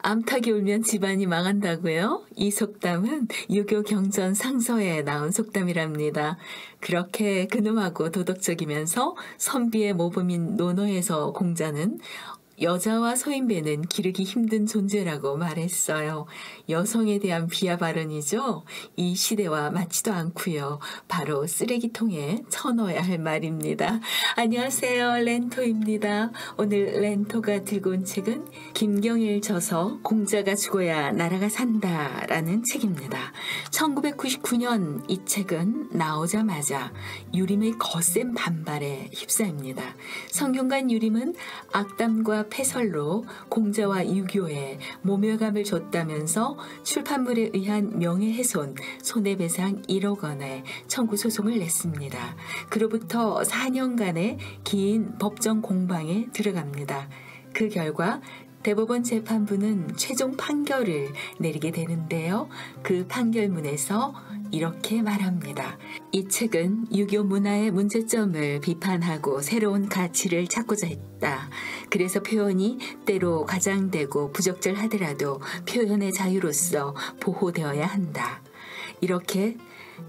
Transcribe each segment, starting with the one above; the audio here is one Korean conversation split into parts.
암탉이 울면 집안이 망한다고요? 이 속담은 유교 경전 상서에 나온 속담이랍니다. 그렇게 근엄하고 도덕적이면서 선비의 모범인 논어에서 공자는 여자와 소인배는 기르기 힘든 존재라고 말했어요. 여성에 대한 비하 발언이죠. 이 시대와 맞지도 않고요. 바로 쓰레기통에 쳐넣어야 할 말입니다. 안녕하세요. 렌토입니다. 오늘 렌토가 들고 온 책은 김경일 저서 공자가 죽어야 나라가 산다 라는 책입니다. 1999년 이 책은 나오자마자 유림의 거센 반발에 휩싸입니다. 성균관 유림은 악담과 패설로 공자와 유교에 모멸감을 줬다면서 출판물에 의한 명예훼손, 손해배상 1억 원의 청구 소송을 냈습니다. 그로부터 4년간의 긴 법정 공방에 들어갑니다. 그 결과 대법원 재판부는 최종 판결을 내리게 되는데요. 그 판결문에서 이렇게 말합니다. 이 책은 유교 문화의 문제점을 비판하고 새로운 가치를 찾고자 했다. 그래서 표현이 때로 가장되고 부적절하더라도 표현의 자유로서 보호되어야 한다. 이렇게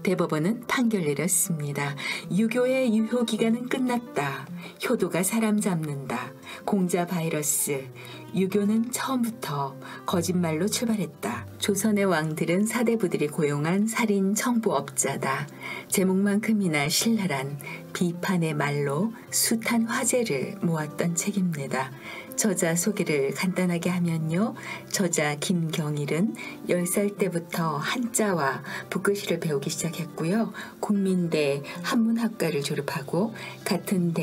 대법원은 판결 내렸습니다. 유교의 유효기간은 끝났다. 효도가 사람 잡는다. 공자 바이러스. 유교는 처음부터 거짓말로 출발했다. 조선의 왕들은 사대부들이 고용한 살인 청부업자다. 제목만큼이나 신랄한 비판의 말로 숱한 화제를 모았던 책입니다. 저자 소개를 간단하게 하면요. 저자 김경일은 10살 때부터 한자와 붓글씨를 배우기 시작했고요. 국민대 한문학과를 졸업하고 같은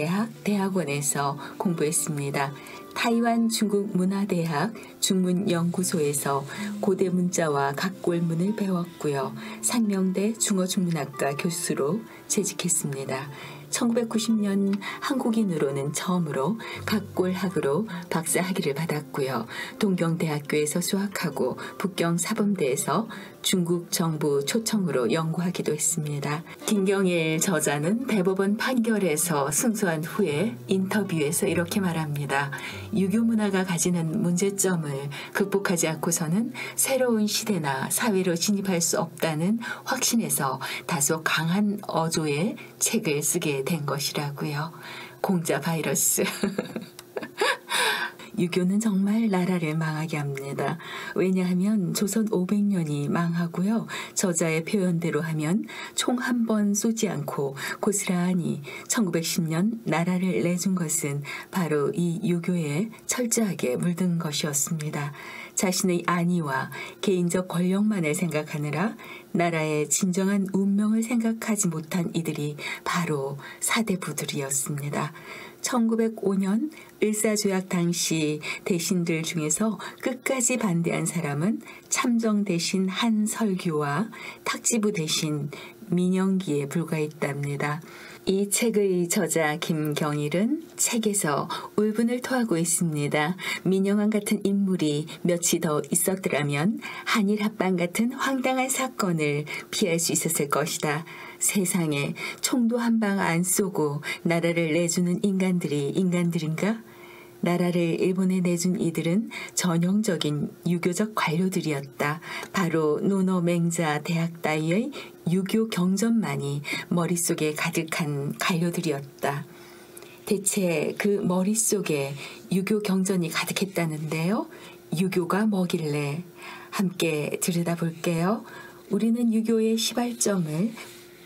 대학원에서 공부했습니다. 타이완 중국문화대학 중문연구소에서 고대 문자와 각골문을 배웠고요. 상명대 중어중문학과 교수로 재직했습니다. 1990년 한국인으로는 처음으로 각골학으로 박사학위를 받았고요. 동경대학교에서 수학하고 북경사범대에서 중국 정부 초청으로 연구하기도 했습니다. 김경일 저자는 대법원 판결에서 승소한 후에 인터뷰에서 이렇게 말합니다. 유교 문화가 가지는 문제점을 극복하지 않고서는 새로운 시대나 사회로 진입할 수 없다는 확신에서 다소 강한 어조의 책을 쓰게 된 것이라고요. 공자 바이러스. 유교는 정말 나라를 망하게 합니다. 왜냐하면 조선 500년이 망하고요. 저자의 표현대로 하면 총 한 번 쏘지 않고 고스란히 1910년 나라를 내준 것은 바로 이 유교에 철저하게 물든 것이었습니다. 자신의 안위와 개인적 권력만을 생각하느라 나라의 진정한 운명을 생각하지 못한 이들이 바로 사대부들이었습니다. 1905년 을사조약 당시 대신들 중에서 끝까지 반대한 사람은 참정 대신 한설규와 탁지부 대신 민영기에 불과했답니다. 이 책의 저자 김경일은 책에서 울분을 토하고 있습니다. 민영환 같은 인물이 몇이 더 있었더라면 한일 합방 같은 황당한 사건을 피할 수 있었을 것이다. 세상에 총도 한 방 안 쏘고 나라를 내주는 인간들이 인간들인가? 나라를 일본에 내준 이들은 전형적인 유교적 관료들이었다. 바로 논어 맹자 대학 따위의 유교 경전만이 머릿속에 가득한 관료들이었다. 대체 그 머릿속에 유교 경전이 가득했다는데요. 유교가 뭐길래? 함께 들여다볼게요. 우리는 유교의 시발점을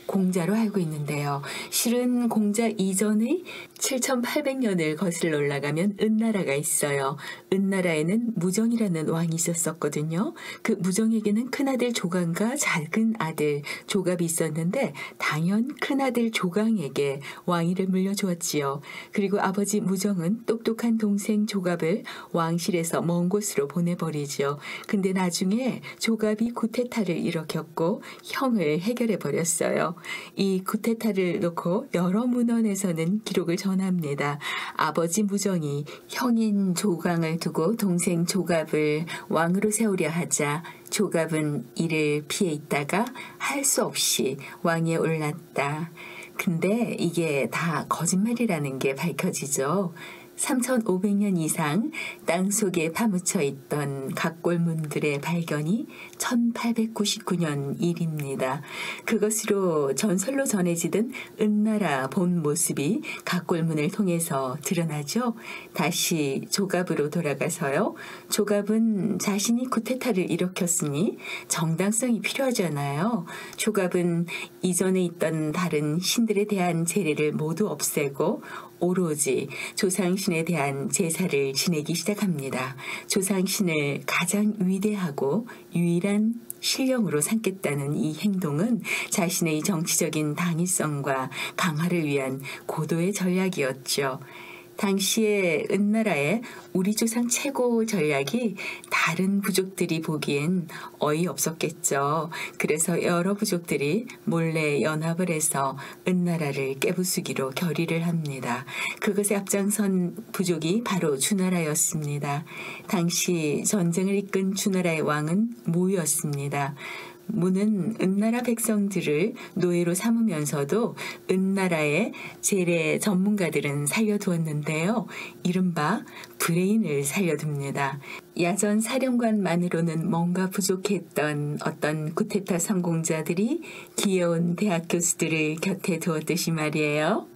공자로 알고 있는데요. 실은 공자 이전의 7800년을 거슬러 올라가면 은나라가 있어요. 은나라에는 무정이라는 왕이 있었거든요. 그 무정에게는 큰아들 조강과 작은 아들 조갑이 있었는데 당연 큰아들 조강에게 왕위를 물려주었지요. 그리고 아버지 무정은 똑똑한 동생 조갑을 왕실에서 먼 곳으로 보내버리죠. 근데 나중에 조갑이 쿠데타를 일으켰고 형을 해결해버렸어요. 이 쿠데타를 놓고 여러 문헌에서는 기록을 전합니다. 아버지 무정이 형인 조강을 두고 동생 조갑을 왕으로 세우려 하자 조갑은 이를 피해 있다가 할 수 없이 왕위에 올랐다. 근데 이게 다 거짓말이라는 게 밝혀지죠. 3,500년 이상 땅속에 파묻혀 있던 각골문들의 발견이 1899년 일입니다. 그것으로 전설로 전해지던 은나라 본 모습이 각골문을 통해서 드러나죠. 다시 조갑으로 돌아가서요. 조갑은 자신이 쿠데타를 일으켰으니 정당성이 필요하잖아요. 조갑은 이전에 있던 다른 신들에 대한 제례를 모두 없애고 오로지 조상신에 대한 제사를 지내기 시작합니다. 조상신을 가장 위대하고 유일한 신령으로 삼겠다는 이 행동은 자신의 정치적인 당위성과 강화를 위한 고도의 전략이었죠. 당시에 은나라의 우리 조상 최고 전략이 다른 부족들이 보기엔 어이없었겠죠. 그래서 여러 부족들이 몰래 연합을 해서 은나라를 깨부수기로 결의를 합니다. 그것에 앞장선 부족이 바로 주나라였습니다. 당시 전쟁을 이끈 주나라의 왕은 무였습니다. 무는 은나라 백성들을 노예로 삼으면서도 은나라의 제례 전문가들은 살려두었는데요. 이른바 브레인을 살려둡니다. 야전 사령관만으로는 뭔가 부족했던 어떤 쿠데타 성공자들이 귀여운 대학 교수들을 곁에 두었듯이 말이에요.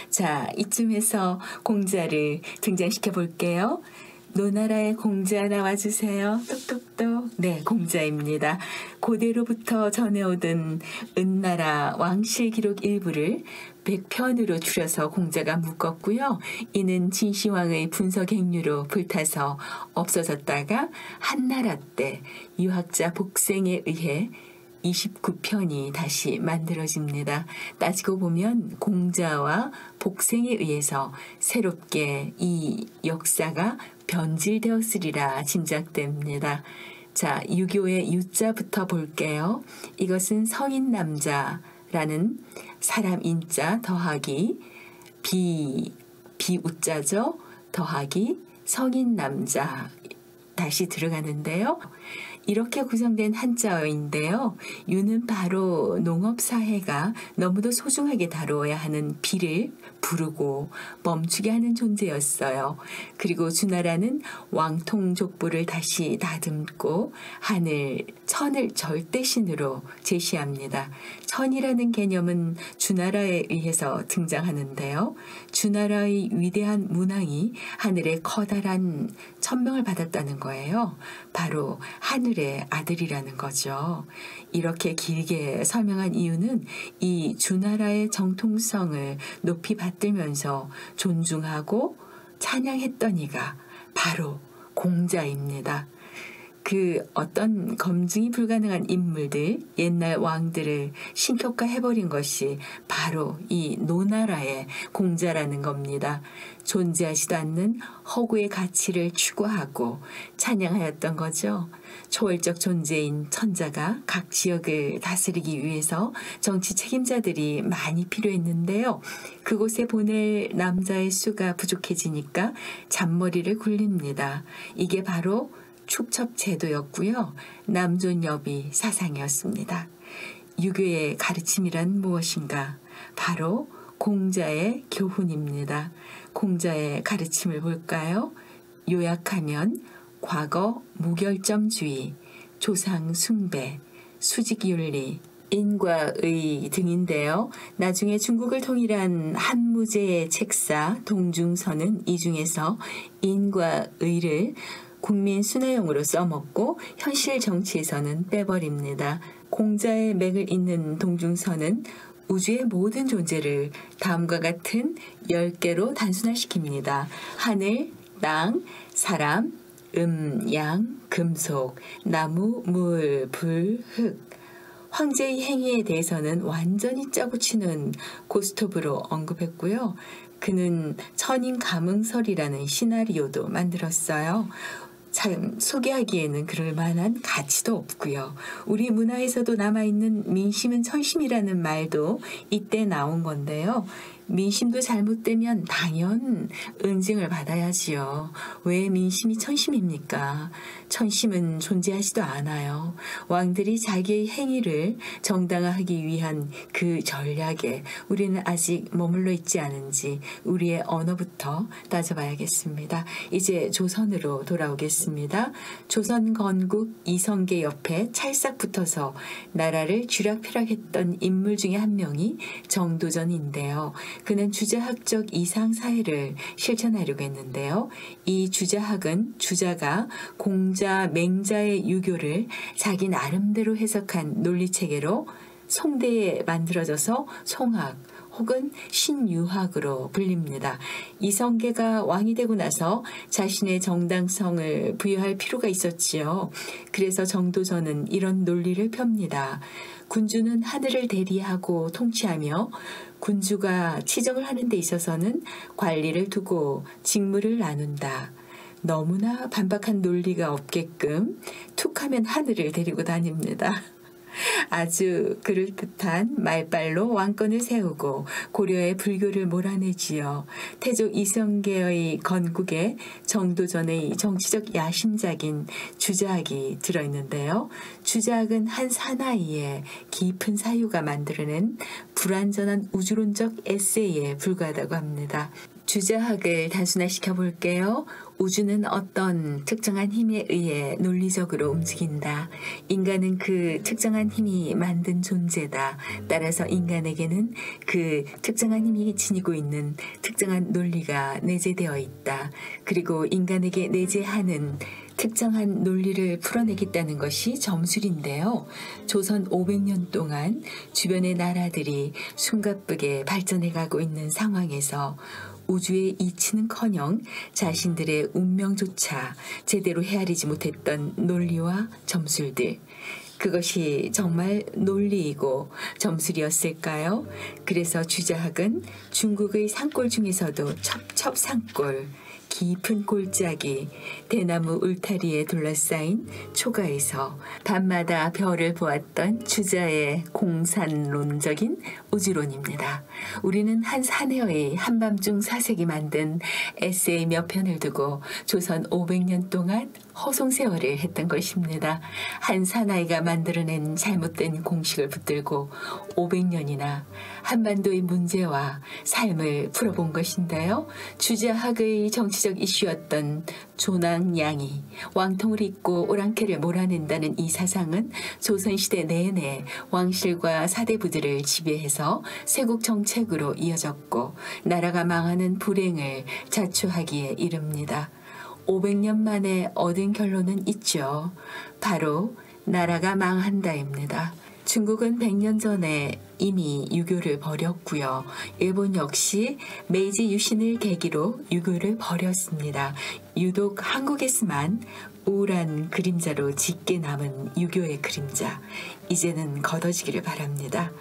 자, 이쯤에서 공자를 등장시켜 볼게요. 노나라의 공자 나와주세요. 똑똑똑. 네, 공자입니다. 고대로부터 전해오던 은나라 왕실 기록 일부를 100편으로 줄여서 공자가 묶었고요. 이는 진시황의 분석 행류로 불타서 없어졌다가 한나라 때 유학자 복생에 의해 29편이 다시 만들어집니다. 따지고 보면 공자와 복생에 의해서 새롭게 이 역사가 변질되었으리라 짐작됩니다. 자, 유교의 유자부터 볼게요. 이것은 성인 남자라는 사람 인자 더하기 비우자죠. 더하기 성인 남자 다시 들어가는데요. 이렇게 구성된 한자어인데요. 유는 바로 농업사회가 너무도 소중하게 다루어야 하는 비를 부르고 멈추게 하는 존재였어요. 그리고 주나라는 왕통족부를 다시 다듬고 하늘, 천을 절대신으로 제시합니다. 천이라는 개념은 주나라에 의해서 등장하는데요. 주나라의 위대한 문왕이 하늘의 커다란 천명을 받았다는 거예요. 바로 하늘의 아들이라는 거죠. 이렇게 길게 설명한 이유는 이 주나라의 정통성을 높이 받들면서 존중하고 찬양했던 이가 바로 공자입니다. 그 어떤 검증이 불가능한 인물들, 옛날 왕들을 신격화해버린 것이 바로 이 노나라의 공자라는 겁니다. 존재하지도 않는 허구의 가치를 추구하고 찬양하였던 거죠. 초월적 존재인 천자가 각 지역을 다스리기 위해서 정치 책임자들이 많이 필요했는데요. 그곳에 보낼 남자의 수가 부족해지니까 잔머리를 굴립니다. 이게 바로 축첩제도였고요. 남존여비 사상이었습니다. 유교의 가르침이란 무엇인가? 바로 공자의 교훈입니다. 공자의 가르침을 볼까요? 요약하면 과거 무결점주의, 조상 숭배, 수직윤리, 인과 의 등인데요. 나중에 중국을 통일한 한무제의 책사 동중서는 이 중에서 인과 의를 국민 순회용으로 써먹고 현실 정치에서는 빼버립니다. 공자의 맥을 잇는 동중서는 우주의 모든 존재를 다음과 같은 10개로 단순화시킵니다. 하늘, 땅, 사람, 양, 금속, 나무, 물, 불, 흙. 황제의 행위에 대해서는 완전히 짜고치는 고스톱으로 언급했고요. 그는 천인 감흥설이라는 시나리오도 만들었어요. 참 소개하기에는 그럴 만한 가치도 없고요. 우리 문화에서도 남아있는 민심은 천심이라는 말도 이때 나온 건데요. 민심도 잘못되면 당연 응징을 받아야지요. 왜 민심이 천심입니까? 천심은 존재하지도 않아요. 왕들이 자기의 행위를 정당화하기 위한 그 전략에 우리는 아직 머물러 있지 않은지 우리의 언어부터 따져봐야겠습니다. 이제 조선으로 돌아오겠습니다. 조선 건국 이성계 옆에 찰싹 붙어서 나라를 쥐락펴락했던 인물 중에 한 명이 정도전인데요. 그는 주자학적 이상사회를 실천하려고 했는데요. 이 주자학은 주자가 공자, 맹자의 유교를 자기 나름대로 해석한 논리체계로 송대에 만들어져서 송학 혹은 신유학으로 불립니다. 이성계가 왕이 되고 나서 자신의 정당성을 부여할 필요가 있었지요. 그래서 정도전은 이런 논리를 펴니다. 군주는 하늘을 대리하고 통치하며 군주가 치정을 하는 데 있어서는 관리를 두고 직무를 나눈다. 너무나 반박한 논리가 없게끔 툭하면 하늘을 데리고 다닙니다. 아주 그럴듯한 말발로 왕권을 세우고 고려의 불교를 몰아내지요. 태조 이성계의 건국에 정도전의 정치적 야심작인 주자학이 들어있는데요. 주자학은 한 사나이의 깊은 사유가 만들어낸 불완전한 우주론적 에세이에 불과하다고 합니다. 주자학을 단순화시켜 볼게요. 우주는 어떤 특정한 힘에 의해 논리적으로 움직인다. 인간은 그 특정한 힘이 만든 존재다. 따라서 인간에게는 그 특정한 힘이 지니고 있는 특정한 논리가 내재되어 있다. 그리고 인간에게 내재하는 특정한 논리를 풀어내겠다는 것이 점술인데요. 조선 500년 동안 주변의 나라들이 숨가쁘게 발전해가고 있는 상황에서 우주의 이치는커녕 자신들의 운명조차 제대로 헤아리지 못했던 논리와 점술들. 그것이 정말 논리이고 점술이었을까요? 그래서 주자학은 중국의 산골 중에서도 첩첩산골, 깊은 골짜기, 대나무 울타리에 둘러싸인 초가에서 밤마다 별을 보았던 주자의 공산론적인 우주론입니다. 우리는 한 사내의 한밤중 사색이 만든 에세이 몇 편을 두고 조선 500년 동안 허송세월을 했던 것입니다. 한 사나이가 만들어낸 잘못된 공식을 붙들고 500년이나 한반도의 문제와 삶을 풀어본 것인데요. 주자학의 정치적 이슈였던 조낭양이 왕통을 잇고 오랑캐를 몰아낸다는 이 사상은 조선시대 내내 왕실과 사대부들을 지배해서 세국 정책으로 이어졌고 나라가 망하는 불행을 자초하기에 이릅니다. 500년 만에 얻은 결론은 있죠. 바로 나라가 망한다입니다. 중국은 100년 전에 이미 유교를 버렸고요. 일본 역시 메이지 유신을 계기로 유교를 버렸습니다. 유독 한국에서만 우울한 그림자로 짙게 남은 유교의 그림자. 이제는 걷어지기를 바랍니다.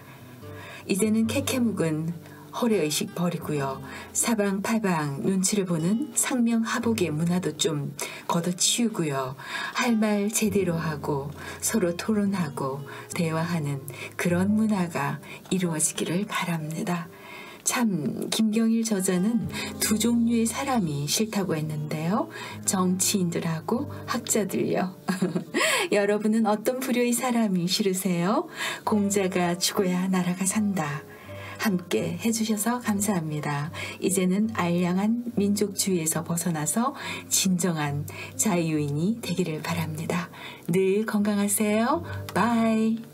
이제는 캐캐묵은 허례의식 버리고요. 사방팔방 눈치를 보는 상명하복의 문화도 좀 걷어치우고요. 할 말 제대로 하고 서로 토론하고 대화하는 그런 문화가 이루어지기를 바랍니다. 참 김경일 저자는 두 종류의 사람이 싫다고 했는데요. 정치인들하고 학자들요. 여러분은 어떤 부류의 사람이 싫으세요? 공자가 죽어야 나라가 산다. 함께 해주셔서 감사합니다. 이제는 알량한 민족주의에서 벗어나서 진정한 자유인이 되기를 바랍니다. 늘 건강하세요. 바이.